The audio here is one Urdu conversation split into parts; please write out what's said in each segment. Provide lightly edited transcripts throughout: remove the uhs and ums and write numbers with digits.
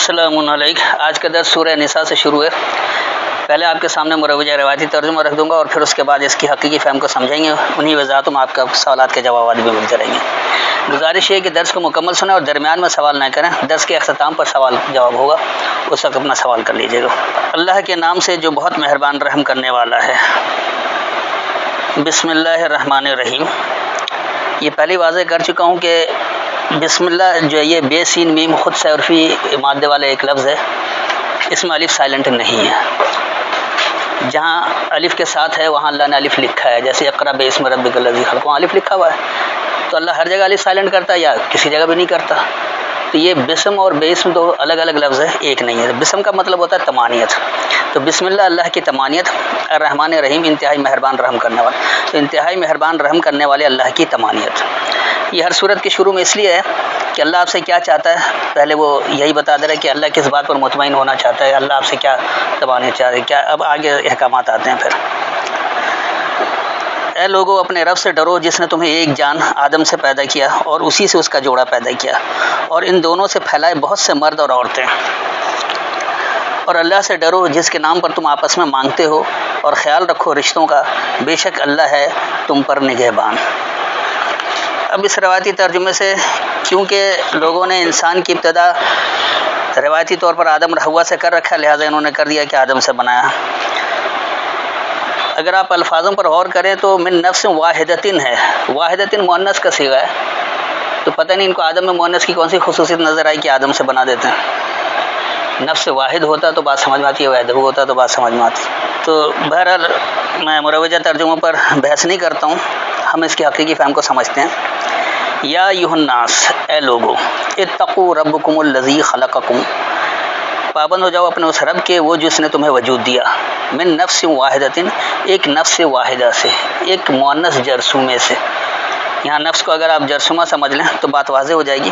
السلام علیکم۔ آج کا درس سورہ نساء سے شروع ہے۔ پہلے آپ کے سامنے مروجہ روایتی ترجمہ رکھ دوں گا اور پھر اس کے بعد اس کی حقیقی فہم کو سمجھیں گے، انہی وضاحتوں میں آپ کا سوالات کے جوابات بھی ملتے رہیں گے۔ گزارش ہے کہ درس کو مکمل سنیں اور درمیان میں سوال نہ کریں، درس کے اختتام پر سوال جواب ہوگا، اس وقت اپنا سوال کر لیجیے گا۔ اللہ کے نام سے جو بہت مہربان رحم کرنے والا ہے۔ بسم اللہ الرحمن الرحیم۔ یہ پہلی واضح کر چکا ہوں کہ بسم اللہ جو ہے یہ بے سین میم خود سے عرفی مادے والا ایک لفظ ہے، اس میں الف سائلنٹ نہیں ہے۔ جہاں الف کے ساتھ ہے وہاں اللہ نے الف لکھا ہے، جیسے اقرا باسم ربک الذی خلق، وہاں الف لکھا ہوا ہے، تو اللہ ہر جگہ الف سائلنٹ کرتا ہے یا کسی جگہ بھی نہیں کرتا؟ تو یہ بسم اور باسم دو الگ الگ لفظ ہے، ایک نہیں ہے۔ بسم کا مطلب ہوتا ہے تمانیت، تو بسم اللہ اللہ کی تمانیت، الرحمن الرحیم انتہائی مہربان رحم کرنے والا، تو انتہائی مہربان رحم کرنے والے اللہ کی تمانیت۔ یہ ہر صورت کے شروع میں اس لیے ہے کہ اللہ آپ سے کیا چاہتا ہے، پہلے وہ یہی بتا دے رہا ہے کہ اللہ کس بات پر مطمئن ہونا چاہتا ہے، اللہ آپ سے کیا تمانیت چاہتا ہے، کیا اب آگے احکامات آتے ہیں۔ پھر اے لوگو اپنے رب سے ڈرو جس نے تمہیں ایک جان آدم سے پیدا کیا اور اسی سے اس کا جوڑا پیدا کیا، اور ان دونوں سے پھیلائے بہت سے مرد اور عورتیں، اور اللہ سے ڈرو جس کے نام پر تم آپس میں مانگتے ہو، اور خیال رکھو رشتوں کا، بے شک اللہ ہے تم پر نگہبان۔ اب اس روایتی ترجمے سے، کیونکہ لوگوں نے انسان کی ابتدا روایتی طور پر آدم اور حوا سے کر رکھا، لہٰذا انہوں نے کر دیا کہ آدم سے بنایا۔ اگر آپ الفاظوں پر غور کریں تو من نفس واحدتن ہے، واحدتن مؤنث کا صیغہ ہے، تو پتہ نہیں ان کو آدم میں مؤنث کی کون سی خصوصیت نظر آئی کہ آدم سے بنا دیتے ہیں۔ نفس واحد ہوتا تو بات سمجھ میں آتی ہے، واحد ہوتا تو بات سمجھ میں آتی۔ تو بہرحال میں مروجہ ترجموں پر بحث نہیں کرتا ہوں، ہم اس کی حقیقی فہم کو سمجھتے ہیں۔ یا ایھا الناس، اے لوگو، اتقوا ربکم الذی خلقکم، پابند ہو جاؤ اپنے اس رب کے وہ جس نے تمہیں وجود دیا، من نفس واحدتن، ایک نفس واحدہ سے، ایک مؤنث جرثومے سے۔ یہاں نفس کو اگر آپ جرثومہ سمجھ لیں تو بات واضح ہو جائے گی۔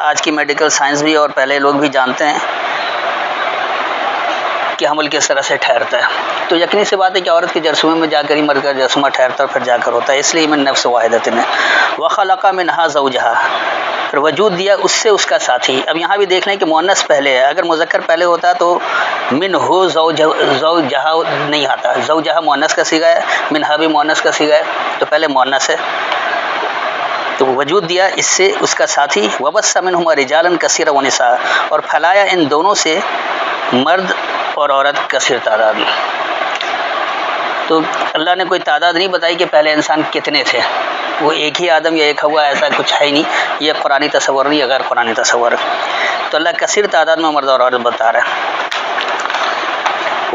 آج کی میڈیکل سائنس بھی اور پہلے لوگ بھی جانتے ہیں کہ حمل کس طرح سے ٹھہرتا ہے، تو یقینی سی بات ہے کہ عورت کے جرثومے میں جا کر ہی مر کر جرثومہ ٹھہرتا ہے اور پھر جا کر ہوتا ہے، اس لیے من نفس واحدتن ہے۔ وخلق منھا زوجھا، پھر وجود دیا اس سے اس کا ساتھی۔ اب یہاں بھی دیکھ لیں کہ مؤنث پہلے ہے، اگر مذکر پہلے ہوتا تو منہ زوجھا نہیں آتا، زوجھا مؤنث کا صیغہ ہے، منھا بھی مؤنث کا صیغہ ہے، تو پہلے مؤنث ہے، تو وجود دیا اس سے اس کا ساتھی۔ وبث منہما رجالا کثیرا ونساء، اور پھیلایا ان دونوں سے مرد اور عورت کثیر تعداد میں۔ تو اللہ نے کوئی تعداد نہیں بتائی کہ پہلے انسان کتنے تھے، وہ ایک ہی آدم یا ایک ہوا، ایسا کچھ ہے ہی نہیں، یہ قرآنی تصور نہیں، یہ غیر قرآنی تصور ہے۔ تو اللہ کثیر تعداد میں مرد اور عورت بتا رہا ہے۔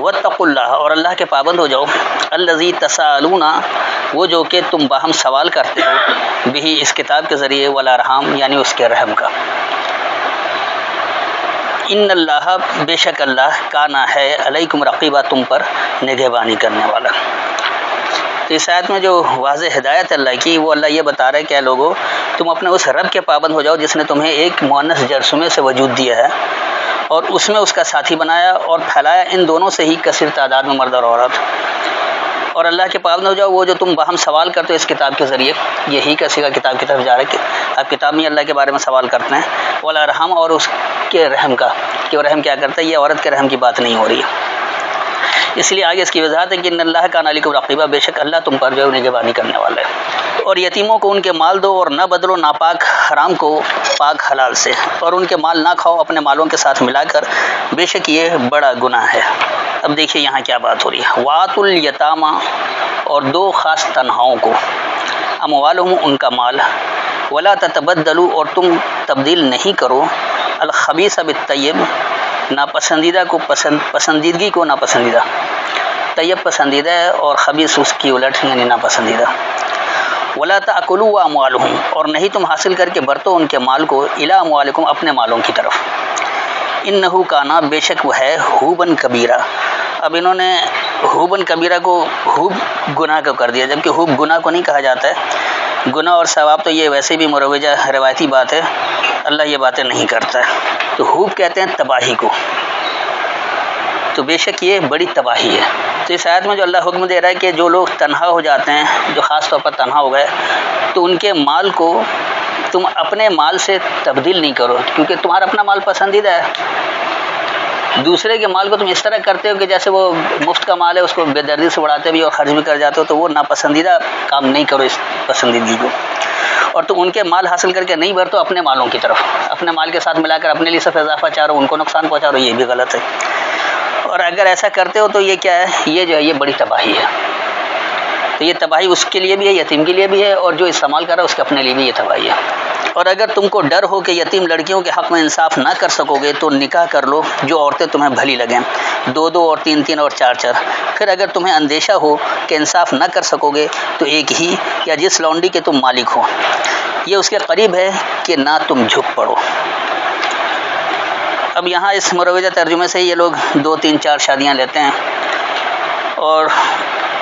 واتقوا اللہ، اور اللہ کے پابند ہو جاؤ، الذی تساءلون، وہ جو کہ تم باہم سوال کرتے ہو، بہ اس کتاب کے ذریعے، والارحام یعنی اس کے رحم کا۔ ان اللہ، بے شک اللہ، کانا ہے، علیکم رقیبہ، تم پر نگہبانی کرنے والا۔ تو اس آیت میں جو واضح ہدایت اللہ کی، وہ اللہ یہ بتا رہا ہے کہ اے لوگو تم اپنے اس رب کے پابند ہو جاؤ جس نے تمہیں ایک مؤنث جرثومے سے وجود دیا ہے اور اس میں اس کا ساتھی بنایا اور پھیلایا ان دونوں سے ہی کثیر تعداد میں مرد اور عورت۔ اور اللہ کے پابند ہو جاؤ وہ جو تم باہم سوال کرتے ہو اس کتاب کے ذریعے، یہی کا صیغہ کتاب کی طرف جا رہا ہے کہ آپ کتاب میں اللہ کے بارے میں سوال کرتے ہیں، والارحام، اور اس کے رحم کا، کہ وہ رحم کیا کرتا ہے، یہ عورت کے رحم کی بات نہیں ہو رہی ہے۔ اس لیے آگے اس کی وضاحت ہے کہ ان اللہ کان علیکم رقیبہ، بے شک اللہ تم پر جو ہے نگہبانی کرنے والا ہے۔ اور یتیموں کو ان کے مال دو اور نہ بدلو ناپاک حرام کو پاک حلال سے، اور ان کے مال نہ کھاؤ اپنے مالوں کے ساتھ ملا کر، بے شک یہ بڑا گناہ ہے۔ اب دیکھیے یہاں کیا بات ہو رہی ہے۔ وَآتُوا الْيَتَامَىٰ، اور دو خاص تنہاؤں کو، اموالہم ان کا مال، ولا تتبدلوا، اور تم تبدیل نہیں کرو، الخبیث بالطیب، ناپسندیدہ کو پسندیدگی کو ناپسندیدہ، طیب پسندیدہ ہے اور خبیث اس کی الٹ یعنی ناپسندیدہ۔ ولا تأکلوا اموالہم، اور نہیں تم حاصل کر کے برتو ان کے مال کو، الی اموالکم، اپنے مالوں کی طرف، انہ کانا، بے شک وہ ہے، حوبن کبیرہ۔ اب انہوں نے حوبن کبیرہ کو حوب گناہ کو کر دیا، جبکہ حوب گناہ کو نہیں کہا جاتا ہے۔ گناہ اور ثواب تو یہ ویسے بھی مروجہ روایتی بات ہے، اللہ یہ باتیں نہیں کرتا ہے۔ تو حوب کہتے ہیں تباہی کو، تو بے شک یہ بڑی تباہی ہے۔ تو اس آیت میں جو اللہ حکم دے رہا ہے کہ جو لوگ تنہا ہو جاتے ہیں، جو خاص طور پر تنہا ہو گئے، تو ان کے مال کو تم اپنے مال سے تبدیل نہیں کرو، کیونکہ تمہارا اپنا مال پسندیدہ ہے، دوسرے کے مال کو تم اس طرح کرتے ہو کہ جیسے وہ مفت کا مال ہے، اس کو بے دردی سے اڑاتے بھی اور خرچ بھی کر جاتے ہو، تو وہ ناپسندیدہ کام نہیں کرو اس پسندیدگی کو، اور تم ان کے مال حاصل کر کے نہیں بھرتو اپنے مالوں کی طرف، اپنے مال کے ساتھ ملا کر اپنے لیے صرف اضافہ چاہ رہو، ان کو نقصان پہنچا رہو، یہ بھی غلط ہے۔ اور اگر ایسا کرتے ہو تو یہ کیا ہے، یہ جو ہے یہ بڑی تباہی ہے، تو یہ تباہی اس کے لیے بھی ہے، یتیم کے لیے بھی ہے، اور جو استعمال کر رہا ہے اس کے اپنے لیے بھی یہ تباہی ہے۔ اور اگر تم کو ڈر ہو کہ یتیم لڑکیوں کے حق میں انصاف نہ کر سکو گے تو نکاح کر لو جو عورتیں تمہیں بھلی لگیں، 2 اور 3 اور 4۔ پھر اگر تمہیں اندیشہ ہو کہ انصاف نہ کر سکو گے تو ایک ہی یا جس لونڈی کے تم مالک ہو، یہ اس کے قریب ہے کہ نہ تم جھک پڑو۔ اب یہاں اس مروجہ ترجمے سے یہ لوگ 2 3 4 شادیاں لیتے ہیں، اور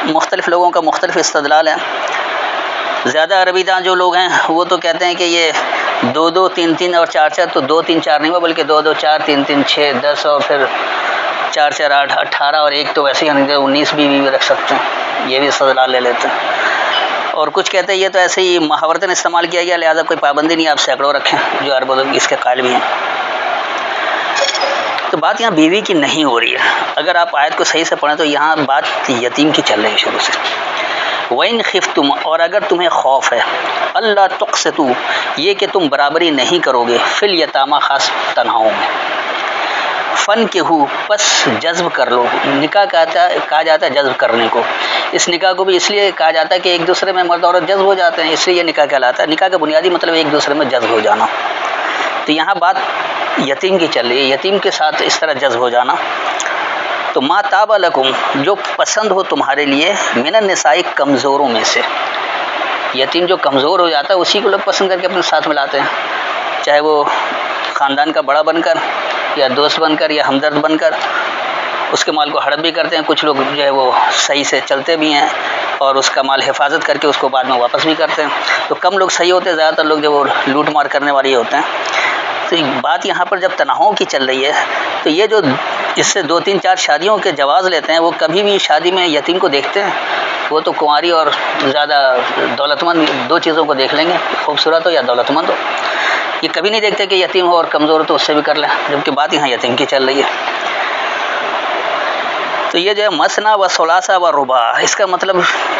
مختلف لوگوں کا مختلف استدلال ہے۔ زیادہ عربی داں جو لوگ ہیں وہ تو کہتے ہیں کہ یہ 2 3 اور 4 تو 2 3 4 نہیں ہوا، بلکہ 2 4 3 3 6 10 اور پھر 4 4 8 18 اور ایک تو ویسے ہی 19 بھی رکھ سکتے ہیں، یہ بھی استدلال لے لیتے ہیں۔ اور کچھ کہتے ہیں یہ تو ایسے ہی محاورتاً استعمال کیا گیا، لہذا کوئی پابندی نہیں، آپ سینکڑوں رکھیں، جو عرب لوگ اس کے قائل بھی ہیں۔ تو بات یہاں بیوی کی نہیں ہو رہی ہے، اگر آپ آیت کو صحیح سے پڑھیں تو یہاں بات یتیم کی چل رہی ہے شروع سے۔ وَإِنْ خِفْتُمْ، اور اگر تمہیں خوف ہے، اللہ تقسطوا، یہ کہ تم برابری نہیں کرو گے، فی الیتامى، خاص تنہاؤں میں، فَانْكِحُوا، پس جذب کر لو، نکاح کہا جاتا ہے جذب کرنے کو، اس نکاح کو بھی اس لیے کہا جاتا ہے کہ ایک دوسرے میں مرد عورت جذب ہو جاتے ہیں، اس لیے یہ نکاح کہلاتا ہے۔ نکاح کا بنیادی مطلب ایک دوسرے میں جذب ہو جانا، تو یہاں بات یتیم کی چل رہی ہے، یتیم کے ساتھ اس طرح جذب ہو جانا۔ تو ما طاب لکم، جو پسند ہو تمہارے لیے، من النساء، کمزوروں میں سے، یتیم جو کمزور ہو جاتا ہے اسی کو لوگ پسند کر کے اپنے ساتھ ملاتے ہیں، چاہے وہ خاندان کا بڑا بن کر یا دوست بن کر یا ہمدرد بن کر، اس کے مال کو ہڑپ بھی کرتے ہیں، کچھ لوگ جو ہے وہ صحیح سے چلتے بھی ہیں اور اس کا مال حفاظت کر کے اس کو بعد میں واپس بھی کرتے ہیں، تو کم لوگ صحیح ہوتے ہیں، زیادہ تر لوگ جو وہ لوٹ مار کرنے والے ہوتے ہیں۔ تو بات یہاں پر جب تنہاؤں کی چل رہی ہے تو یہ جو اس سے 2 3 4 شادیوں کے جواز لیتے ہیں، وہ کبھی بھی شادی میں یتیم کو دیکھتے ہیں؟ وہ تو کنواری اور زیادہ دولت مند 2 چیزوں کو دیکھ لیں گے، خوبصورت ہو یا دولت مند ہو، یہ کبھی نہیں دیکھتے کہ یتیم ہو اور کمزور ہو تو اس سے بھی کر لیں، جبکہ بات یہاں یتیم کی چل رہی ہے۔ تو یہ جو ہے مثنا و ثلاثہ و رباع، اس کا مطلب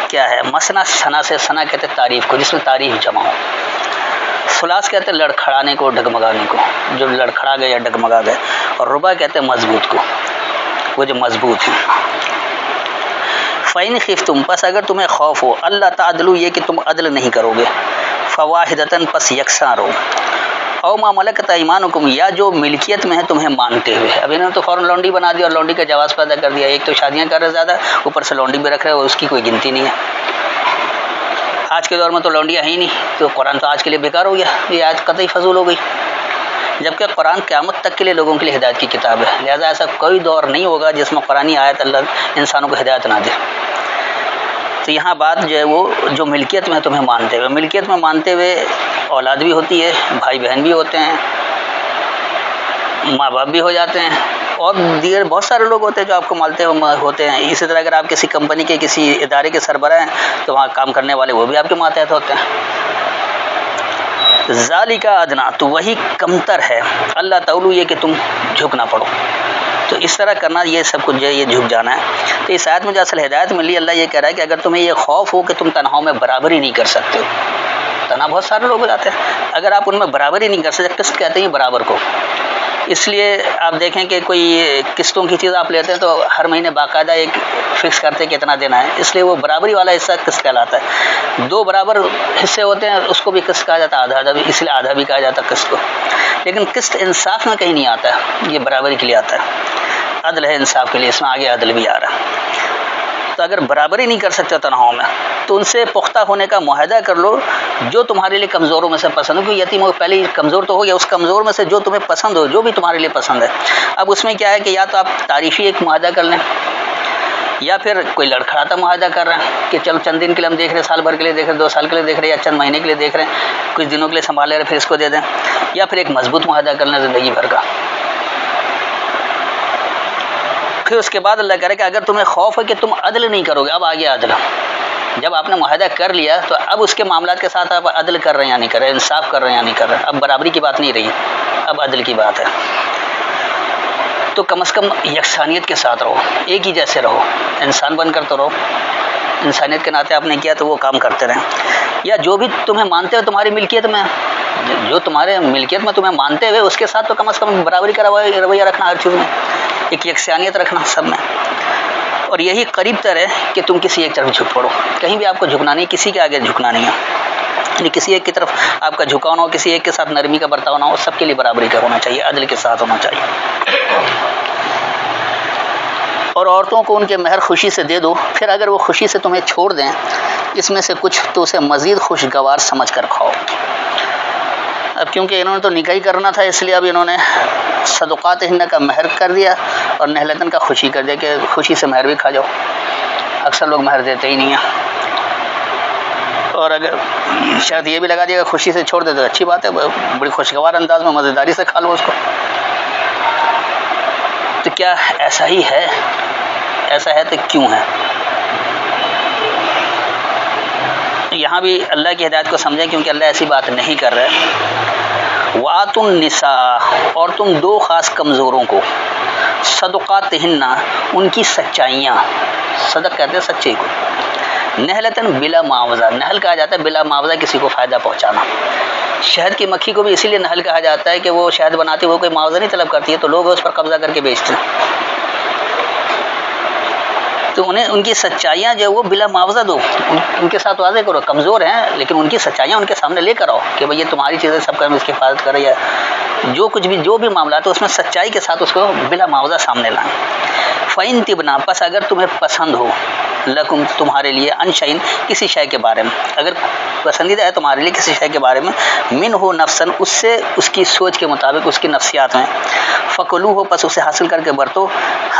کیا ہے؟ مثنا، ثنا سے، ثنا کہتے ہیں تعریف کو، جس میں تعریف جمع ہو، ثلاث کہتے ہیں لڑکھڑانے کو، ڈگمگانے کو، جو لڑکھڑا گئے یا ڈگمگا گئے، اور رباع کہتے ہیں مضبوط کو، وہ جو مضبوط ہیں۔ فَإِنْ خِفْتُمْ، پس اگر تمہیں خوف ہو، اللہ تعدلوا، یہ کہ تم عدل نہیں کرو گے، فواحدۃ، پس یکساں رہو، او ما ملکت ایمانکم، یا جو ملکیت میں ہے تمہیں مانتے ہوئے۔ اب انہوں نے تو فوراً لونڈی بنا دیا اور لونڈی کا جواز پیدا کر دیا، ایک تو شادیاں کر رہے زیادہ، اوپر سے لونڈی بھی رکھ رہے اور اس کی کوئی گنتی نہیں ہے۔ آج کے دور میں تو لونڈیاں ہیں ہی نہیں، تو قرآن تو آج کے لیے بیکار ہو گیا، یہ آیت قطعی فضول ہو گئی، جبکہ قرآن قیامت تک کے لیے لوگوں کے لیے ہدایت کی کتاب ہے، لہذا ایسا کوئی دور نہیں ہوگا جس میں قرآنی آیت اللہ انسانوں کو ہدایت نہ دے۔ تو یہاں بات جو ہے وہ جو ملکیت میں تمہیں مانتے ہوئے، ملکیت میں مانتے ہوئے اولاد بھی ہوتی ہے، بھائی بہن بھی ہوتے ہیں، ماں باپ بھی ہو جاتے ہیں، اور دیگر بہت سارے لوگ ہوتے ہیں جو آپ کو مالتے ہوتے ہیں۔ اسی طرح اگر آپ کسی کمپنی کے کسی ادارے کے سربراہ ہیں تو وہاں کام کرنے والے وہ بھی آپ کے ماتحت ہوتے ہیں۔ ذالک ادنیٰ، تو وہی کمتر ہے، اللہ تعالی، یہ کہ تم جھک نہ پڑو، تو اس طرح کرنا، یہ سب کچھ جو ہے یہ جھک جانا ہے۔ تو اس آیت میں جو اصل ہدایت ملی، اللہ یہ کہہ رہا ہے کہ اگر تمہیں یہ خوف ہو کہ تم تنہاؤں میں برابری نہیں کر سکتے ہو، تنہا بہت سارے لوگ ہو جاتے ہیں، اگر آپ ان میں برابری نہیں کر سکتے، قسط کہتے ہیں برابر کو، اس لیے آپ دیکھیں کہ کوئی قسطوں کی چیز آپ لیتے ہیں تو ہر مہینے باقاعدہ ایک فکس کرتے ہیں کتنا دینا ہے، اس لیے وہ برابری والا حصہ قسط کہلاتا ہے۔ 2 برابر حصے ہوتے ہیں اس کو بھی قسط کہا جاتا ہے، آدھا بھی، اس لیے آدھا بھی کہا جاتا ہے قسط کو، لیکن قسط انصاف میں کہیں نہیں آتا ہے، یہ برابری کے لیے آتا ہے، عدل ہے انصاف کے لیے، اس میں آگے عدل بھی آ رہا ہے۔ تو اگر برابری نہیں کر سکتے تنہاؤں میں تو ان سے پختہ ہونے کا معاہدہ کر لو، جو تمہارے لیے کمزوروں میں سے پسند ہو، کیونکہ یتیم پہلے ہی کمزور تو ہو گیا، اس کمزور میں سے جو تمہیں پسند ہو، جو بھی تمہارے لیے پسند ہے۔ اب اس میں کیا ہے کہ یا تو آپ تعریفی ایک معاہدہ کر لیں، یا پھر کوئی لڑکھڑاتا معاہدہ کر رہے ہیں کہ چلو چند دن کے لیے ہم دیکھ رہے ہیں، سال بھر کے لیے دیکھ رہے ہیں، 2 سال کے لیے دیکھ رہے ہیں، یا چند مہینے کے لیے دیکھ رہے ہیں، کچھ دنوں کے لیے سنبھال لے رہے ہیں، پھر اس کو دے دیں، یا پھر ایک مضبوط معاہدہ کر لیں زندگی بھر کا۔ پھر اس کے بعد اللہ کہہ رہا ہے کہ اگر تمہیں خوف ہے کہ تم عدل نہیں کرو گے، اب آگے عدل، جب آپ نے معاہدہ کر لیا تو اب اس کے معاملات کے ساتھ آپ عدل کر رہے ہیں یا نہیں کر رہے، انصاف کر رہے ہیں یا نہیں کر رہے، اب برابری کی بات نہیں رہی، اب عدل کی بات ہے۔ تو کم از کم یکسانیت کے ساتھ رہو، ایک ہی جیسے رہو، انسان بن کر تو رہو، انسانیت کے ناطے آپ نے کیا تو وہ کام کرتے رہیں۔ یا جو بھی تمہیں مانتے ہو تمہاری ملکیت میں، جو تمہارے ملکیت میں تمہیں مانتے ہوئے اس کے ساتھ تو کم از کم برابری کا رویہ رکھنا، ہر چیز میں ایک یکسانیت رکھنا سب میں، اور یہی قریب تر ہے کہ تم کسی ایک طرف جھک پڑو، کہیں بھی آپ کو جھکنا نہیں، کسی کے آگے جھکنا نہیں ہے، یعنی کسی ایک کی طرف آپ کا جھکاؤ نہ ہو، کسی ایک کے ساتھ نرمی کا برتاؤ نہ ہو، سب کے لیے برابری کا ہونا چاہیے، عدل کے ساتھ ہونا چاہیے۔ اور عورتوں کو ان کے مہر خوشی سے دے دو، پھر اگر وہ خوشی سے تمہیں چھوڑ دیں اس میں سے کچھ تو اسے مزید خوشگوار سمجھ کر کھاؤ۔ اب کیونکہ انہوں نے تو نکاح ہی کرنا تھا، اس لیے اب انہوں نے صدقات ہن کا مہر کر دیا اور نہلتن کا خوشی کر دیا کہ خوشی سے مہر بھی کھا جاؤ۔ اکثر لوگ مہر دیتے ہی نہیں ہیں، اور اگر شاید یہ بھی لگا دیا کہ خوشی سے چھوڑ دے تو اچھی بات ہے، بڑی خوشگوار انداز میں مزیداری سے کھا لو اس کو۔ تو کیا ایسا ہی ہے؟ ایسا ہے تو کیوں ہے؟ یہاں بھی اللہ کی ہدایت کو سمجھیں، کیونکہ اللہ ایسی بات نہیں کر رہے۔ وَآتُوا النِّسَاءَ، اور تم دو خاص کمزوروں کو، صدقاتہن، ان کی سچائیاں، صدق کہتے ہیں سچائی کو، نہلتن بلا معاوضہ، نہل کہا جاتا ہے بلا معاوضہ کسی کو فائدہ پہنچانا۔ شہد کی مکھی کو بھی اسی لیے نہل کہا جاتا ہے کہ وہ شہد بناتی ہے، وہ کوئی معاوضہ نہیں طلب کرتی ہے، تو لوگ اس پر قبضہ کر کے بیچتے ہیں۔ تو انہیں ان کی سچائیاں جو ہے وہ بلا معاوضہ دو، ان کے ساتھ واضح کرو، کمزور ہیں لیکن ان کی سچائیاں ان کے سامنے لے کر آؤ کہ بھئی یہ تمہاری چیزیں، سب کا اس کی حفاظت کرے، یا جو بھی معاملات ہے اس میں سچائی کے ساتھ اس کو بلا معاوضہ سامنے لائیں۔ فَإِن تِبْنَا، پس اگر تمہیں پسند ہو، لکم تمہارے لیے، ان شیء، کسی شے کے بارے میں، اگر پسندیدہ ہے تمہارے لیے کسی شے کے بارے میں، منہ نفسن، اس سے اس کی سوچ کے مطابق، اس کی نفسیات میں، فکلوہ، پس اسے حاصل کر کے برتو،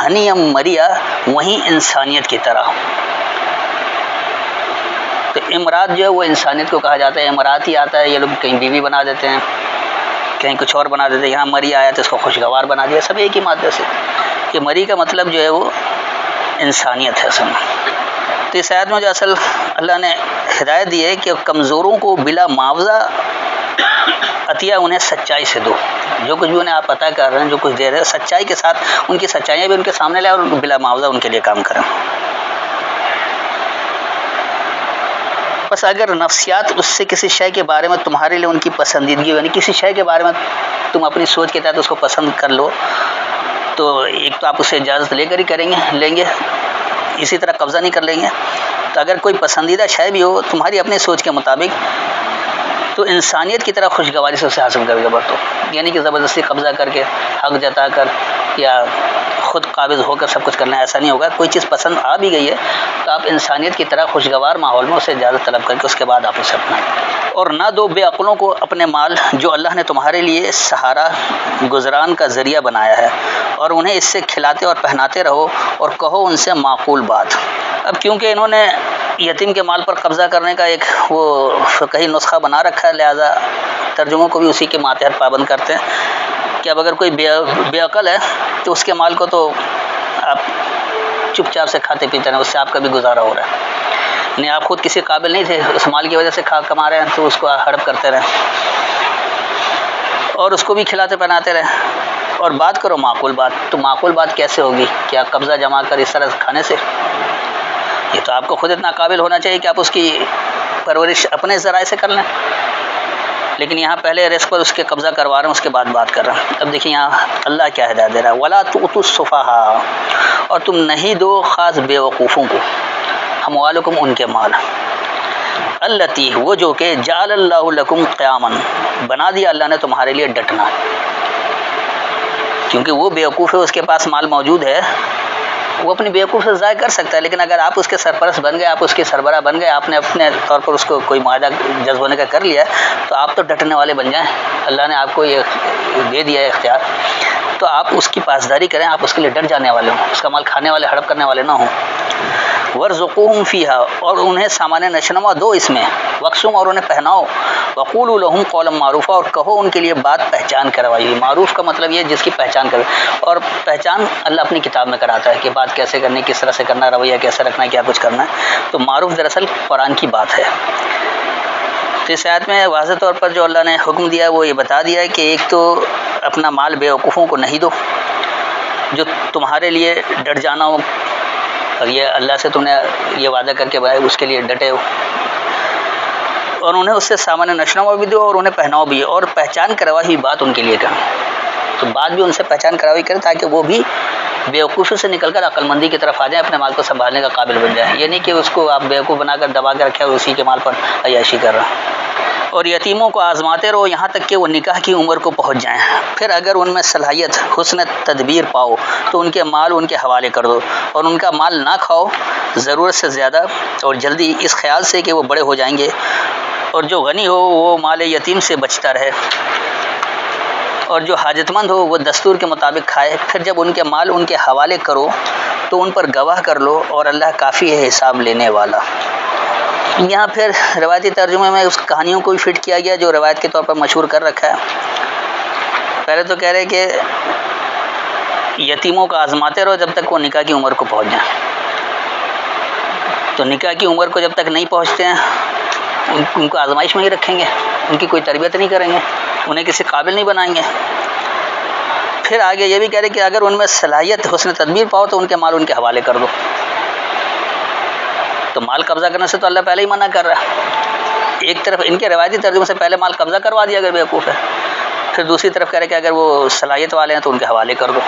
ہنیم مریا، وہیں انسانیت کی طرح۔ تو امرات جو ہے وہ انسانیت کو کہا جاتا ہے، امرات ہی آتا ہے، یہ لوگ کہیں بیوی بنا دیتے ہیں، کہیں کچھ اور بنا دیتے ہیں، یہاں مری آیا تو اس کو خوشگوار بنا دیا، سب ایک ہی مادے سے۔ کہ مری کا مطلب جو ہے وہ انسانیت ہے اصل میں۔ تو اس آیت میں جو اصل اللہ نے ہدایت دی ہے کہ کمزوروں کو بلا معاوضہ عطیہ انہیں سچائی سے دو، جو کچھ بھی انہیں آپ عطا کر رہے ہیں، جو کچھ دے رہے ہیں، سچائی کے ساتھ ان کی سچائیاں بھی ان کے سامنے لائیں اور بلا معاوضہ ان کے لیے کام کریں۔ بس اگر نفسیات اس سے کسی شے کے بارے میں تمہارے لیے ان کی پسندیدگی، یعنی کسی شے کے بارے میں تم اپنی سوچ کے تحت اس کو پسند کر لو، تو ایک تو آپ اسے اجازت لے کر ہی لیں گے، اسی طرح قبضہ نہیں کر لیں گے۔ تو اگر کوئی پسندیدہ شے بھی ہو تمہاری اپنی سوچ کے مطابق، تو انسانیت کی طرح خوشگواری سے اسے حاصل کر کے برتو، یعنی کہ زبردستی قبضہ کر کے، حق جتا کر، یا خود قابض ہو کر سب کچھ کرنا، ایسا نہیں ہوگا۔ کوئی چیز پسند آ بھی گئی ہے تو آپ انسانیت کی طرح خوشگوار ماحول میں اسے اجازت طلب کر کے اس کے بعد آپ اسے اپنائیں۔ اور نہ دو بے عقلوں کو اپنے مال جو اللہ نے تمہارے لیے سہارا گزران کا ذریعہ بنایا ہے، اور انہیں اس سے کھلاتے اور پہناتے رہو، اور کہو ان سے معقول بات۔ اب کیونکہ انہوں نے یتیم کے مال پر قبضہ کرنے کا ایک وہ فقہی نسخہ بنا رکھا ہے، لہذا ترجموں کو بھی اسی کے ماتحت پابند کرتے ہیں کہ اب اگر کوئی بے عقل ہے تو اس کے مال کو تو آپ چپ چاپ سے کھاتے پیتے رہیں، اس سے آپ کا بھی گزارا ہو رہا ہے، یعنی آپ خود کسی قابل نہیں تھے، اس مال کی وجہ سے کما رہے ہیں تو اس کو ہڑپ کرتے رہیں اور اس کو بھی کھلاتے پہناتے رہیں، اور بات کرو معقول بات۔ تو معقول بات کیسے ہوگی؟ کیا قبضہ جما کر اس طرح کھانے سے؟ یہ تو آپ کو خود اتنا قابل ہونا چاہیے کہ آپ اس کی پرورش اپنے ذرائع سے کر لیں، لیکن یہاں پہلے رزق پر اس کے قبضہ کروا رہے ہیں، اس کے بعد بات کر رہے ہیں۔ اب دیکھیں یہاں اللہ کیا ہدایت دے رہا ہے، وَلَا تُؤْتُوا السُّفَهَاءَ، اور تم نہیں دو خاص بے وقوفوں کو، اموالکم ان کے مال، التی، وہ جو کہ جعل اللہ لکم قیاما، بنا دیا اللہ نے تمہارے لیے ڈٹنا، کیونکہ وہ بے وقوف ہے، اس کے پاس مال موجود ہے، وہ اپنی بیوقوف سے ضائع کر سکتا ہے، لیکن اگر آپ اس کے سرپرست بن گئے، آپ اس کے سربراہ بن گئے، آپ نے اپنے طور پر اس کو کوئی معاہدہ جذب ہونے کا کر لیا، تو آپ تو ڈٹنے والے بن جائیں، اللہ نے آپ کو یہ دے دیا ہے اختیار، تو آپ اس کی پاسداری کریں، آپ اس کے لیے ڈٹ جانے والے ہوں، اس کا مال کھانے والے، ہڑپ کرنے والے نہ ہوں۔ ورزقوہم فیہا، اور انہیں سامان نشنما دو اس میں، وقسم، اور انہیں پہناؤ، وقولوا لہم قولا معروفا، اور کہو ان کے لیے بات پہچان کروائی ہوئی۔ معروف کا مطلب یہ جس کی پہچان کرے، اور پہچان اللہ اپنی کتاب میں کراتا ہے کہ بات کیسے کرنی، کس طرح سے کرنا، رویہ کیسے رکھنا ہے، کیا کچھ کرنا ہے۔ تو معروف دراصل قرآن کی بات ہے۔ تو اس آیت میں واضح طور پر جو اللہ نے حکم دیا وہ یہ بتا دیا ہے کہ ایک تو اپنا مال بیوقوفوں کو نہیں دو، جو تمہارے لیے ڈٹ جانا ہو، اور یہ اللہ سے تم نے یہ وعدہ کر کے بھائی اس کے لیے ڈٹے ہو، اور انہیں اس سے سامان نشنما بھی دو اور انہیں پہناؤ بھی، اور پہچان کروائی ہوئی بات ان کے لیے کرو، تو بات بھی ان سے پہچان کروائی کرے تاکہ وہ بھی بیوقوفی سے نکل کر عقل مندی کی طرف آ جائیں، اپنے مال کو سنبھالنے کا قابل بن جائیں۔ یہ نہیں کہ اس کو آپ بیوقوف بنا کر دبا کے رکھے اور اسی کے مال پر عیاشی کر رہا۔ اور یتیموں کو آزماتے رہو یہاں تک کہ وہ نکاح کی عمر کو پہنچ جائیں، پھر اگر ان میں صلاحیت، حسن تدبیر پاؤ تو ان کے مال ان کے حوالے کر دو، اور ان کا مال نہ کھاؤ ضرورت سے زیادہ اور جلدی، اس خیال سے کہ وہ بڑے ہو جائیں گے، اور جو غنی ہو وہ مال یتیم سے بچتا رہے، اور جو حاجت مند ہو وہ دستور کے مطابق کھائے۔ پھر جب ان کے مال ان کے حوالے کرو تو ان پر گواہ کر لو، اور اللہ کافی ہے حساب لینے والا۔ یہاں پھر روایتی ترجمے میں اس کہانیوں کو بھی فٹ کیا گیا جو روایت کے طور پر مشہور کر رکھا ہے۔ پہلے تو کہہ رہے کہ یتیموں کو آزماتے رہو جب تک وہ نکاح کی عمر کو پہنچ جائیں، تو نکاح کی عمر کو جب تک نہیں پہنچتے ہیں ان کو آزمائش میں ہی رکھیں گے، ان کی کوئی تربیت نہیں کریں گے، انہیں کسی قابل نہیں بنائیں گے۔ پھر آگے یہ بھی کہہ رہے کہ اگر ان میں صلاحیت، حسن تدبیر پاؤ تو ان کے مال ان کے حوالے کر دو۔ تو مال قبضہ کرنے سے تو اللہ پہلے ہی منع کر رہا ہے۔ ایک طرف ان کے روایتی ترجمے سے پہلے مال قبضہ کروا دیا اگر بیوقوف ہے، پھر دوسری طرف کہہ رہے کہ اگر وہ صلاحیت والے ہیں تو ان کے حوالے کر دو۔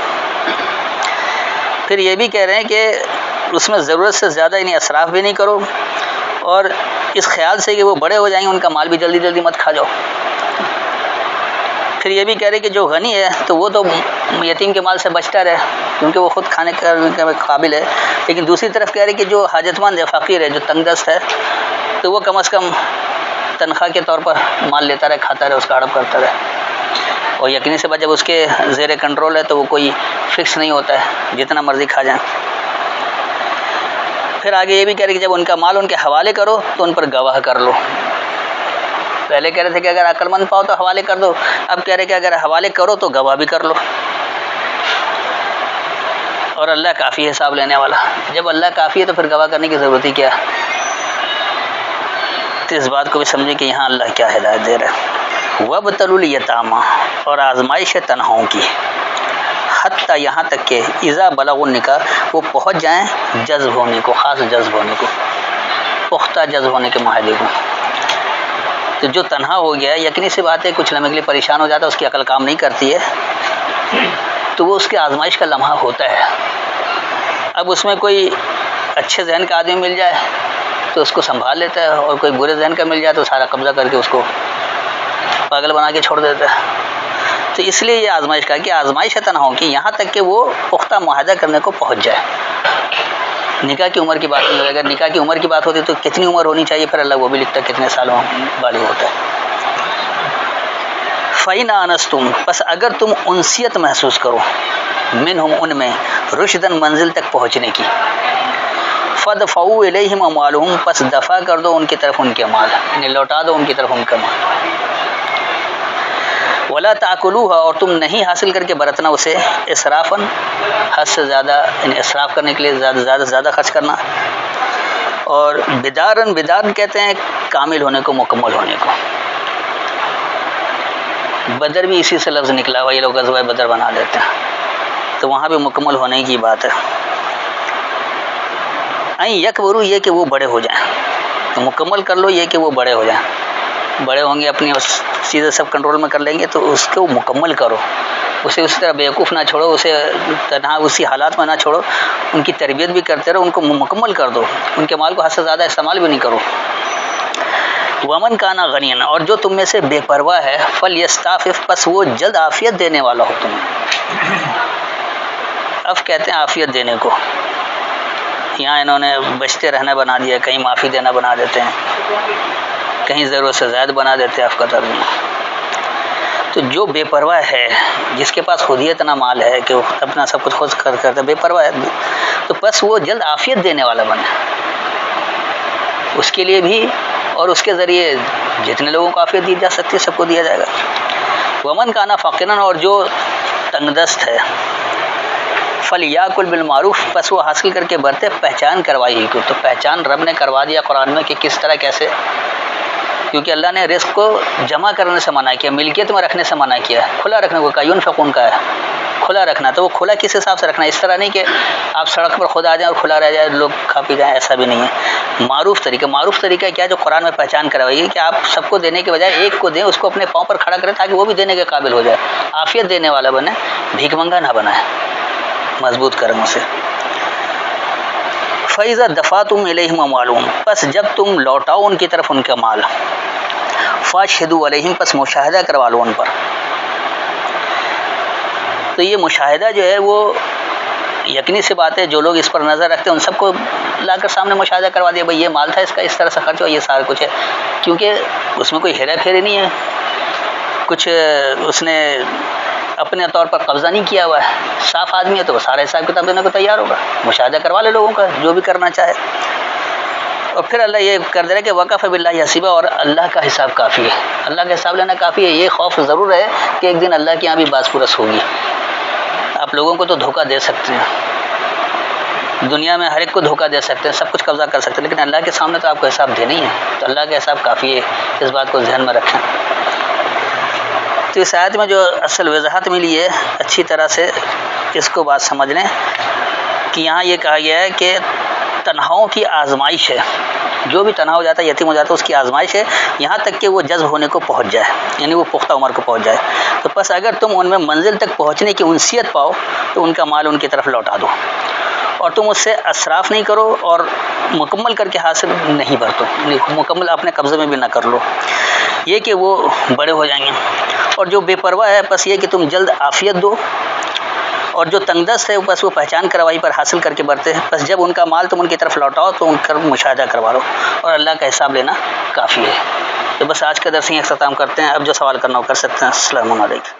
پھر یہ بھی کہہ رہے ہیں کہ اس میں ضرورت سے زیادہ انہیں اسراف بھی نہیں کرو، اور اس خیال سے کہ وہ بڑے ہو جائیں گے ان کا مال بھی جلدی جلدی مت کھا جاؤ۔ پھر یہ بھی کہہ رہے کہ جو غنی ہے تو وہ تو یتیم کے مال سے بچتا رہے کیونکہ وہ خود کھانے کے قابل ہے، لیکن دوسری طرف کہہ رہے کہ جو حاجت مند ہے، فقیر ہے، جو تنگ دست ہے، تو وہ کم از کم تنخواہ کے طور پر مال لیتا رہے، کھاتا رہے، اس کا ہڑپ کرتا رہے، اور یقینی سے بات جب اس کے زیر کنٹرول ہے تو وہ کوئی فکس نہیں ہوتا ہے، جتنا مرضی کھا جائیں۔ پھر آگے یہ بھی کہہ رہے کہ جب ان کا مال ان کے حوالے کرو تو ان پر گواہ کر لو۔ پہلے کہہ رہے تھے کہ اگر عقل مند پاؤ تو حوالے کر دو، اب کہہ رہے کہ اگر حوالے کرو تو گواہ بھی کر لو، اور اللہ کافی حساب لینے والا۔ جب اللہ کافی ہے تو پھر گواہ کرنے کی ضرورت ہی کیا ہے؟ تو اس بات کو بھی سمجھے کہ یہاں اللہ کیا ہدایت دے رہا ہے۔ وَابْتَلُوا الْيَتَامَى، اور آزمائش ہے تنہاؤں کی، حتیٰ یہاں تک کہ اذا بلغوا النکاح، وہ پہنچ جائیں جذب ہونے کو، خاص جذب ہونے کو، پختہ جذب ہونے کے معاہدے کو۔ تو جو تنہا ہو گیا ہے، یقینی سی بات ہے کچھ لمحے کے لیے پریشان ہو جاتا ہے، اس کی عقل کام نہیں کرتی ہے، تو وہ اس کی آزمائش کا لمحہ ہوتا ہے۔ اب اس میں کوئی اچھے ذہن کا آدمی مل جائے تو اس کو سنبھال لیتا ہے، اور کوئی برے ذہن کا مل جائے تو سارا قبضہ کر کے اس کو پاگل بنا کے چھوڑ دیتا ہے۔ تو اس لیے یہ آزمائش کا کہ آزمائش ہے تنہاؤں کی یہاں تک کہ وہ پختہ معاہدہ کرنے کو پہنچ جائے۔ نکاح کی عمر کی بات نہیں ہوئی، اگر نکاح کی عمر کی بات ہوتی تو کتنی عمر ہونی چاہیے، پھر اللہ وہ بھی لکھتا ہے کتنے سالوں بالغ ہوتا ہے۔ فَإِنْ آنَسْتُمْ، پس اگر تم انسیت محسوس کرو، منہم ان میں، رشدن منزل تک پہنچنے کی، فَدْفَعُوا إِلَيْهِمْ أَمْوَالُهُمْ، پس دفع کر دو ان کی طرف ان کے مال، یعنی لوٹا دو ان کی طرف ان کا مال۔ وَلَا تَأْكُلُوهَا، اور تم نہیں حاصل کر کے برتنا اسے، اسرافاً، حد سے زیادہ، یعنی اسراف کرنے کے لیے زیادہ سے زیادہ خرچ کرنا، اور بداراً، بدار کہتے ہیں کامل ہونے کو، مکمل ہونے کو۔ بدر بھی اسی سے لفظ نکلا ہوا، یہ لوگ غزوہ بدر بنا دیتے ہیں، تو وہاں بھی مکمل ہونے کی بات ہے۔ یکبروا، یہ کہ وہ بڑے ہو جائیں، تو مکمل کر لو یہ کہ وہ بڑے ہو جائیں، بڑے ہوں گے اپنی چیزیں سب کنٹرول میں کر لیں گے، تو اس کو مکمل کرو، اسے اسی طرح بیوقوف نہ چھوڑو، اسے تنہا اسی حالات میں نہ چھوڑو، ان کی تربیت بھی کرتے رہو، ان کو مکمل کر دو، ان کے مال کو حد سے زیادہ استعمال بھی نہیں کرو۔ ومن کانا غنیًا، اور جو تم میں سے بے پرواہ ہے، فلیستعفف، پس وہ جلد عافیت دینے والا ہو تمہیں۔ اب کہتے ہیں عافیت دینے کو، یہاں انہوں نے بچتے رہنا بنا دیا، کہیں معافی دینا بنا دیتے ہیں، کہیں ضرورت سے زائد بنا دیتے ہیں، آپ کا ترجمہ۔ تو جو بے پرواہ ہے، جس کے پاس خود ہی اتنا مال ہے کہ وہ اپنا سب کچھ خود کرتا بے پرواہ ہے، تو بس وہ جلد عافیت دینے والا بنے، اس کے لیے بھی اور اس کے ذریعے جتنے لوگوں کو عافیت دی جا سکتی ہے سب کو دیا جائے گا۔ ومن کانا فقیرا، اور جو تنگ دست ہے، فلیاکل بالمعروف، پس وہ حاصل کر کے برتے، پہچان کروائی ہی کو، تو پہچان رب نے کروا دیا قرآن میں کہ کس طرح کیسے، کیونکہ اللہ نے رزق کو جمع کرنے سے منع کیا، ملکیت میں رکھنے سے منع کیا، کھلا رکھنے کو کہا، ينفقون کا ہے کھلا رکھنا، تو وہ کھلا کس حساب سے رکھنا، اس طرح نہیں کہ آپ سڑک پر خود آ جائیں اور کھلا رہ جائے لوگ کھا پی جائیں، ایسا بھی نہیں ہے۔ معروف طریقہ کیا جو قرآن میں پہچان کروائی ہے کہ آپ سب کو دینے کے بجائے ایک کو دیں، اس کو اپنے پاؤں پر کھڑا کریں تاکہ وہ بھی دینے کے قابل ہو جائے، عافیت دینے والا بنے، بھیک منگا نہ بنائے، مضبوط کرم سے۔ فَإِذَا دَفَعْتُمْ إِلَيْهِمْ أَمْوَالَهُمْ، پس جب تم لوٹاؤ ان کی طرف ان کا مال، فَاشْهِدُوا عَلَيْهِمْ، پس مشاہدہ کروا لو ان پر۔ تو یہ مشاہدہ جو ہے وہ یقینی سی بات ہے، جو لوگ اس پر نظر رکھتے ہیں ان سب کو لا کر سامنے مشاہدہ کروا دیا، بھئی یہ مال تھا اس کا، اس طرح سے خرچ ہوا، یہ سارا کچھ ہے، کیونکہ اس میں کوئی ہیرا پھیری نہیں ہے، کچھ اس نے اپنے طور پر قبضہ نہیں کیا ہوا ہے، صاف آدمی ہے تو وہ سارا حساب کتاب دینے کو تیار ہوگا، مشاہدہ کروا لے لوگوں کا جو بھی کرنا چاہے۔ اور پھر اللہ یہ کر دے رہا ہے کہ وَكَفَى بِاللَّهِ حَسِيبًا، اور اللہ کا حساب کافی ہے، اللہ کا حساب لینا کافی ہے۔ یہ خوف ضرور ہے کہ ایک دن اللہ کے یہاں بھی باز پرس ہوگی، آپ لوگوں کو تو دھوکہ دے سکتے ہیں، دنیا میں ہر ایک کو دھوکہ دے سکتے ہیں، سب کچھ قبضہ کر سکتے ہیں، لیکن اللہ کے سامنے تو آپ کو حساب دینا ہی ہے، تو اللہ کا حساب کافی ہے، اس بات کو ذہن میں رکھیں۔ تو اس آیت میں جو اصل وضاحت ملی ہے اچھی طرح سے اس کو بات سمجھ لیں کہ یہاں یہ کہا گیا ہے کہ تنہاؤں کی آزمائش ہے، جو بھی تنہا ہو جاتا ہے، یتیم ہو جاتا ہے، اس کی آزمائش ہے، یہاں تک کہ وہ جذب ہونے کو پہنچ جائے، یعنی وہ پختہ عمر کو پہنچ جائے، تو بس اگر تم ان میں منزل تک پہنچنے کی انسیت پاؤ تو ان کا مال ان کی طرف لوٹا دو، اور تم اس سے اسراف نہیں کرو اور مکمل کر کے حاصل نہیں برتو، مکمل اپنے قبضے میں بھی نہ کر لو، یہ کہ وہ بڑے ہو جائیں گے۔ اور جو بے پرواہ ہے بس یہ کہ تم جلد عافیت دو، اور جو تنگ دست ہے بس وہ پہچان کروائی پر حاصل کر کے برتے ہیں، بس جب ان کا مال تم ان کی طرف لوٹاؤ تو ان کا مشاہدہ کروا لو، اور اللہ کا حساب لینا کافی ہے۔ تو بس آج کا درس یہیں اختتام کرتے ہیں، اب جو سوال کرنا ہو کر سکتے ہیں۔ السلام علیکم۔